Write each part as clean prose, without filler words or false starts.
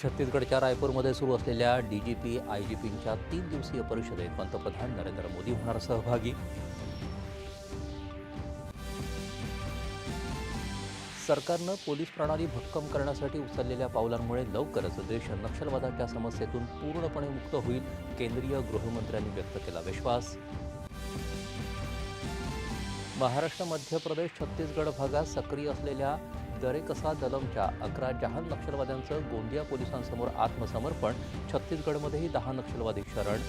छत्तीसगडच्या रायपूरमध्ये सुरू असलेल्या डीजीपी आयजीपींच्या 3 दिवसीय परिषदेत पंतप्रधान नरेंद्र मोदी होणार सहभागी. सरकारनं पोलीस प्रणाली भक्कम करण्यासाठी उचललेल्या पावलांमुळे लवकरच देश नक्षलवादाच्या समस्येतून पूर्णपणे मुक्त होईल, केंद्रीय गृहमंत्र्यांनी व्यक्त केला विश्वास. महाराष्ट्र, मध्य प्रदेश, छत्तीसगड भागात सक्रिय असलेल्या दरेकसा दलमच्या 11 जहाल नक्षलवाद्यांचं गोंदिया पोलिसांसमोर आत्मसमर्पण. छत्तीसगडमध्येही 10 नक्षलवादी शरण.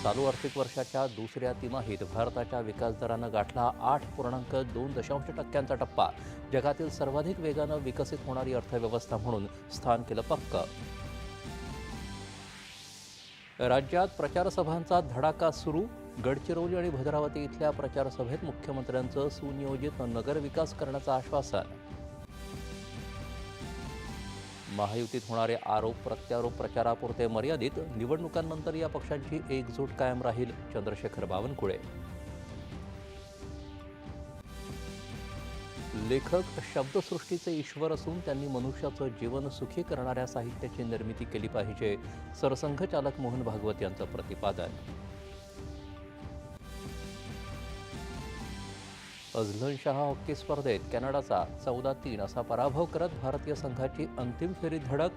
चालू आर्थिक वर्षाच्या दुसऱ्या तिमाहीत भारताच्या विकासदरानं गाठला 8.2% टप्पा. जगातील सर्वाधिक वेगानं विकसित होणारी अर्थव्यवस्था म्हणून स्थान केलं पक्कं. राज्यात प्रचारसभांचा धडाका सुरू. गडचिरोली आणि भद्रावती इथल्या प्रचारसभेत मुख्यमंत्र्यांचं सुनियोजित नगरविकास करण्याचं आश्वासन. महायुतीत होणारे आरोप प्रत्यारोप प्रचारापुरते मर्यादित. निवडणुकांनंतर या पक्षांची एकजूट कायम राहील, चंद्रशेखर बावनकुळे. लेखक शब्दसृष्टीचे ईश्वर असून त्यांनी मनुष्याचं जीवन सुखी करणाऱ्या साहित्याची निर्मिती केली पाहिजे, सरसंघचालक मोहन भागवत यांचं प्रतिपादन. अझलनशाह हॉकी स्पर्धेत कॅनडाचा 14-3 असा पराभव करत भारतीय संघाची अंतिम फेरीत धडक.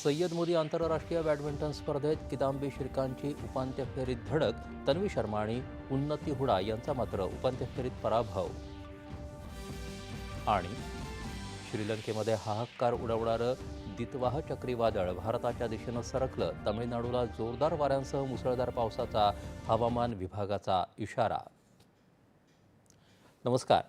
सय्यद मोदी आंतरराष्ट्रीय बॅडमिंटन स्पर्धेत किदांबी श्रीकांतची उपांत्य फेरीत धडक. तन्वी शर्मा आणि उन्नती हुडा यांचा मात्र उपांत्य फेरीत पराभव. आणि श्रीलंकेमध्ये हाहाकार उडवणारं दितवाह चक्रीवादळ भारताच्या दिशेनं सरकलं. तमिळनाडूला जोरदार वाऱ्यांसह मुसळधार पावसाचा हवामान विभागाचा इशारा. नमस्कार.